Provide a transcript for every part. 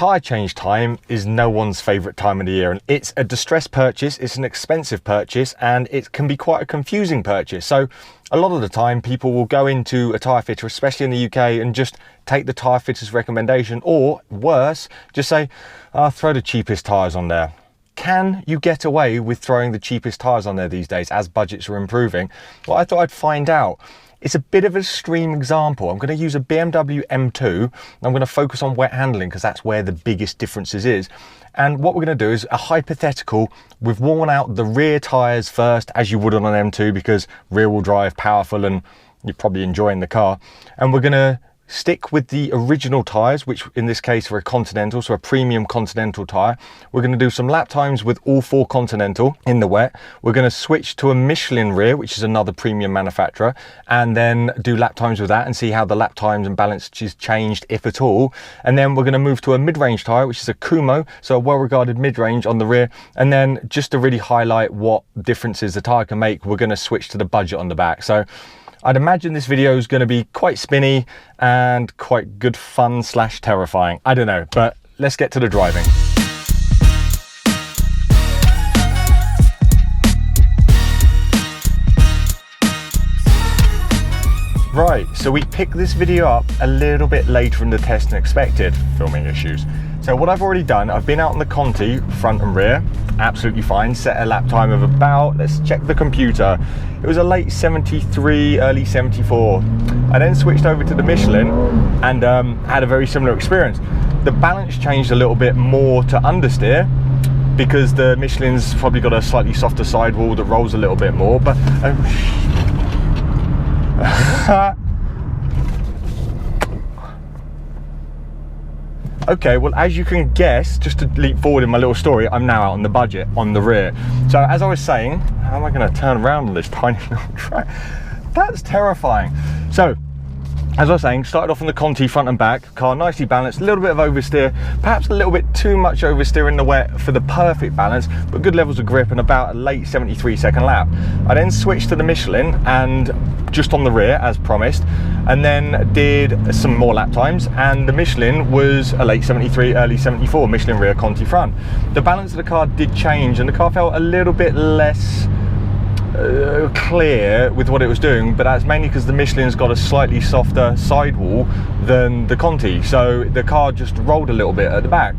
Tyre change time is no one's favourite time of the year, and it's a distressed purchase, it's an expensive purchase, and it can be quite a confusing purchase. So a lot of the time people will go into a tyre fitter, especially in the UK, and just take the tyre fitter's recommendation, or worse, just say, throw the cheapest tyres on there. Can you get away with throwing the cheapest tyres on there these days as budgets are improving? Well, I thought I'd find out. It's a bit of an extreme example. I'm going to use a BMW M2 and I'm going to focus on wet handling because that's where the biggest differences is. And what we're going to do is a hypothetical. We've worn out the rear tyres first, as you would on an M2, because rear wheel drive, powerful, and you're probably enjoying the car. And we're going to stick with the original tyres, which in this case are a Continental, so a premium Continental tyre. We're going to do some lap times with all 4 Continental in the wet. We're going to switch to a Michelin rear, which is another premium manufacturer, and then do lap times with that and see how the lap times and balance is changed, if at all. And then we're going to move to a mid-range tyre, which is a Kumho, so a well-regarded mid-range on the rear. And then just to really highlight what differences the tyre can make, we're going to switch to the budget on the back. So I'd imagine this video is going to be quite spinny and quite good fun / terrifying. I don't know, but let's get to the driving. Right, so we picked this video up a little bit later in the test than expected, filming issues. So what I've already done, I've been out on the Conti, front and rear, absolutely fine, set a lap time of about, let's check the computer, it was a late 73, early 74. I then switched over to the Michelin and had a very similar experience. The balance changed a little bit more to understeer, because the Michelin's probably got a slightly softer sidewall that rolls a little bit more, but okay, well, as you can guess, just to leap forward in my little story, I'm now out on the budget on the rear. So as I was saying, how am I going to turn around on this tiny little track? That's terrifying. So as I was saying, started off on the Conti front and back, car nicely balanced, a little bit of oversteer, perhaps a little bit too much oversteer in the wet for the perfect balance, but good levels of grip and about a late 73 second lap. I then switched to the Michelin and just on the rear as promised, and then did some more lap times, and the Michelin was a late 73, early 74, Michelin rear, Conti front. The balance of the car did change and the car felt a little bit less clear with what it was doing, but that's mainly because the Michelin's got a slightly softer sidewall than the Conti, so the car just rolled a little bit at the back.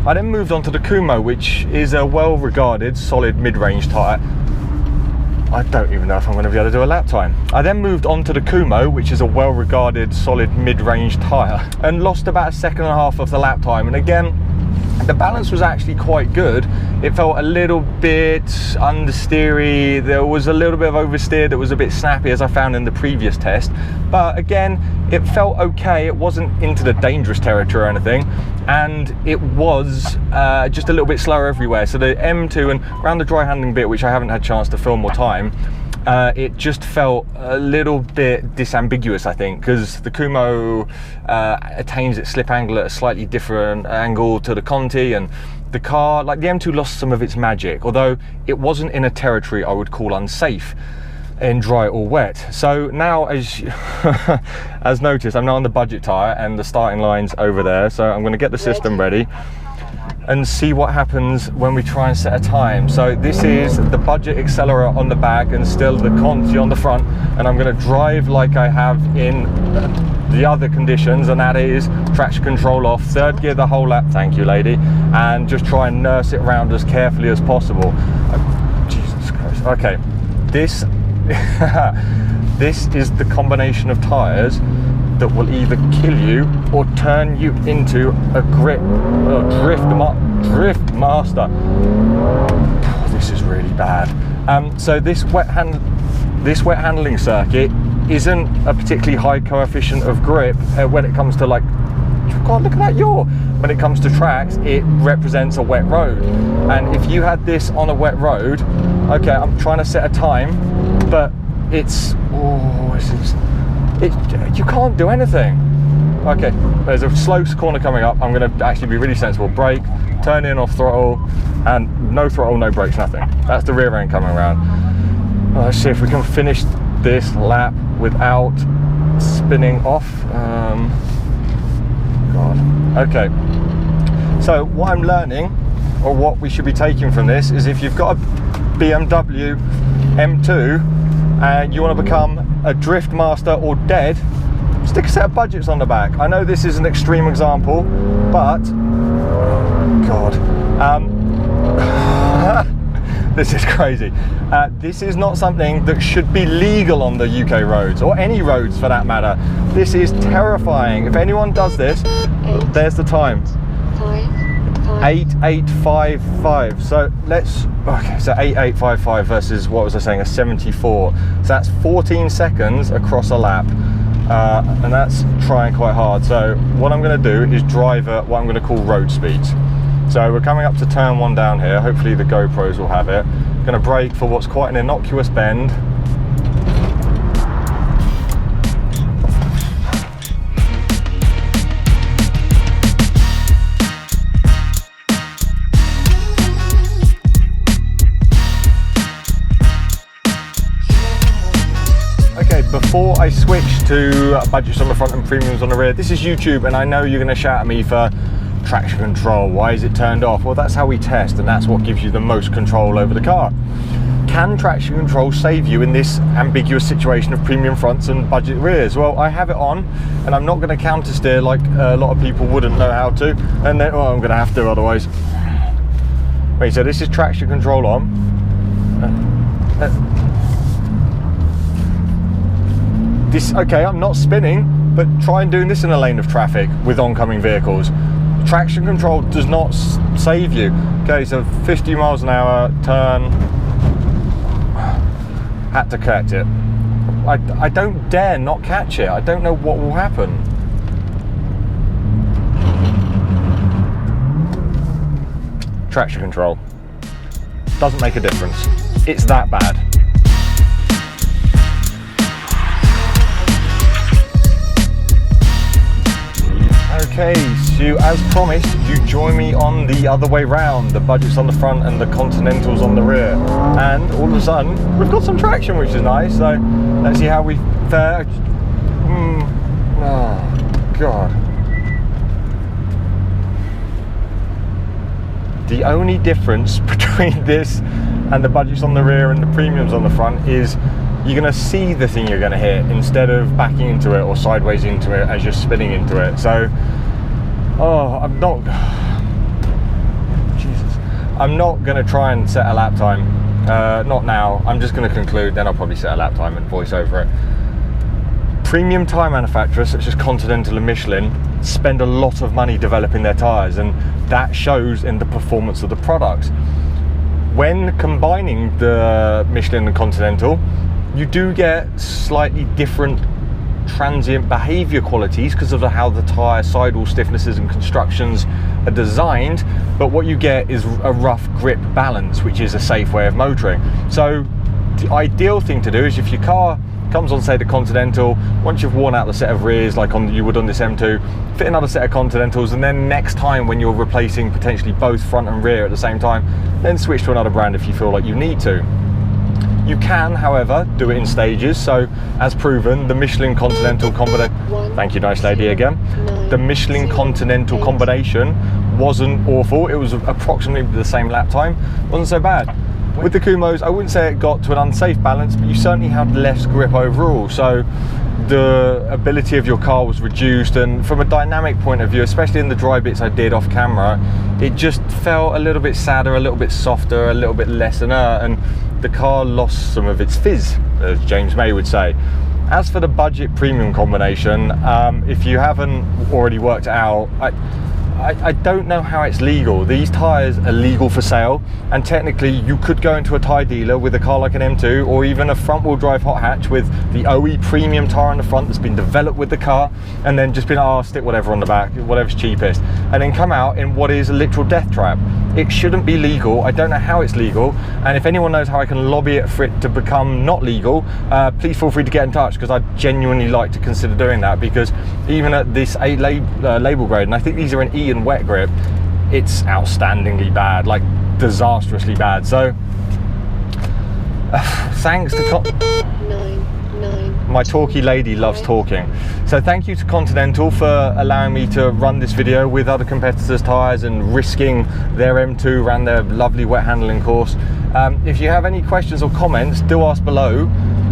I then moved on to the Kumho, which is a well-regarded solid mid-range tyre. I don't even know if I'm going to be able to do a lap time. I then moved on to the Kumho, which is a well-regarded solid mid-range tyre, and lost about a second and a half of the lap time. And again, the balance was actually quite good. It felt a little bit understeery. There was a little bit of oversteer that was a bit snappy, as I found in the previous test. But again, it felt okay. It wasn't into the dangerous territory or anything. And it was just a little bit slower everywhere. So the M2 and around the dry handling bit, which I haven't had a chance to film more time, it just felt a little bit disambiguous, I think, because the Kumho attains its slip angle at a slightly different angle to the Conti, and the car, like the M2, lost some of its magic, although it wasn't in a territory I would call unsafe in dry or wet. So now, as noticed, I'm now on the budget tyre and the starting line's over there, so I'm going to get the system ready and see what happens when we try and set a time. So this is the budget accelerator on the back and still the Conti on the front, and I'm going to drive like I have in the other conditions, and that is traction control off, third gear the whole lap, thank you lady, and just try and nurse it around as carefully as possible. Oh, Jesus Christ. Okay, this this is the combination of tyres that will either kill you or turn you into a drift master. This is really bad. So this wet handling circuit isn't a particularly high coefficient of grip when it comes to, like, God, look at that yaw. When it comes to tracks, it represents a wet road. And if you had this on a wet road, okay, I'm trying to set a time, but it's, you can't do anything. Okay, there's a slow corner coming up. I'm going to actually be really sensible. Brake, turn in, off throttle, and no throttle, no brakes, nothing. That's the rear end coming around. Let's see if we can finish this lap without spinning off. God. Okay. So what I'm learning, or what we should be taking from this, is if you've got a BMW M2 and you want to become a drift master or dead, stick a set of budgets on the back. I know this is an extreme example, but God, this is crazy. This is not something that should be legal on the UK roads, or any roads for that matter. This is terrifying. If anyone does this, there's the time. 8855. So let's, okay, so 8855 versus, what was I saying, a 74. So that's 14 seconds across a lap. And that's trying quite hard. So what I'm going to do is drive at what I'm going to call road speeds. So we're coming up to turn 1 down here. Hopefully the GoPros will have it. Going to brake for what's quite an innocuous bend. Before I switch to budgets on the front and premiums on the rear, this is YouTube, and I know you're going to shout at me for traction control. Why is it turned off? Well, that's how we test, and that's what gives you the most control over the car. Can traction control save you in this ambiguous situation of premium fronts and budget rears? Well, I have it on, and I'm not going to counter steer like a lot of people wouldn't know how to, and then, well, I'm going to have to otherwise. Wait, so this is traction control on. Okay, I'm not spinning, but try and doing this in a lane of traffic with oncoming vehicles. Traction control does not save you. Okay, so 50 miles an hour, turn. Had to catch it. I don't dare not catch it. I don't know what will happen. Traction control doesn't make a difference. It's that bad. Okay, so as promised, you join me on the other way round, the budgets on the front and the Continentals on the rear. And all of a sudden, we've got some traction, which is nice. So let's see how we fare. Oh, God. The only difference between this and the budgets on the rear and the premiums on the front is you're going to see the thing you're going to hit instead of backing into it or sideways into it as you're spinning into it. So, I'm not going to try and set a lap time. Not now. I'm just going to conclude, then I'll probably set a lap time and voice over it. Premium tyre manufacturers such as Continental and Michelin spend a lot of money developing their tyres, and that shows in the performance of the products. When combining the Michelin and Continental, you do get slightly different transient behavior qualities because of how the tyre sidewall stiffnesses and constructions are designed, but what you get is a rough grip balance, which is a safe way of motoring. So the ideal thing to do is, if your car comes on, say, the Continental, once you've worn out the set of rears like you would on this M2, fit another set of Continentals, and then next time when you're replacing potentially both front and rear at the same time, then switch to another brand if you feel like you need to. You can, however, do it in stages. So, as proven, the Michelin Continental combination. Thank you, nice lady again. The Michelin Continental combination wasn't awful. It was approximately the same lap time. Wasn't so bad. With the Kumhos, I wouldn't say it got to an unsafe balance, but you certainly had less grip overall. So the ability of your car was reduced, and from a dynamic point of view, especially in the dry bits I did off camera, it just felt a little bit sadder, a little bit softer, a little bit less inert, and the car lost some of its fizz, as James May would say. As for the budget premium combination, if you haven't already worked it out, I don't know how it's legal. These tyres are legal for sale, and technically you could go into a tyre dealer with a car like an M2, or even a front wheel drive hot hatch with the OE premium tyre on the front that's been developed with the car, and then just been, stick whatever on the back, whatever's cheapest, and then come out in what is a literal death trap. It shouldn't be legal. I don't know how it's legal, and if anyone knows how I can lobby it for it to become not legal, please feel free to get in touch, because I'd genuinely like to consider doing that, because even at this A label grade, and I think these are an E and wet grip, it's outstandingly bad, like disastrously bad. So thanks to My talky lady loves talking. So thank you to Continental for allowing me to run this video with other competitors' tyres and risking their M2 around their lovely wet handling course. If you have any questions or comments, do ask below,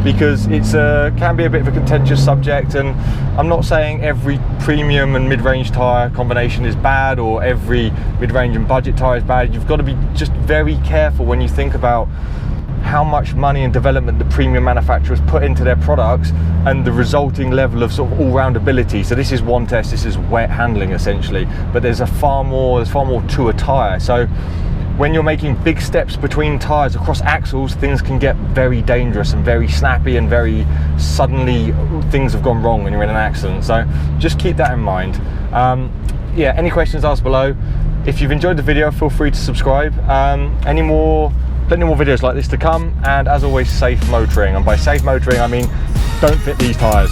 because it's can be a bit of a contentious subject, and I'm not saying every premium and mid-range tyre combination is bad, or every mid-range and budget tyre is bad. You've got to be just very careful when you think about how much money and development the premium manufacturers put into their products and the resulting level of sort of all-round ability. So this is one test, this is wet handling essentially, but there's far more to a tyre. So when you're making big steps between tyres across axles, things can get very dangerous and very snappy, and very suddenly things have gone wrong when you're in an accident. So just keep that in mind. Yeah, any questions, ask below. If you've enjoyed the video, feel free to subscribe. Plenty more videos like this to come, and as always, safe motoring. And by safe motoring, I mean don't fit these tyres.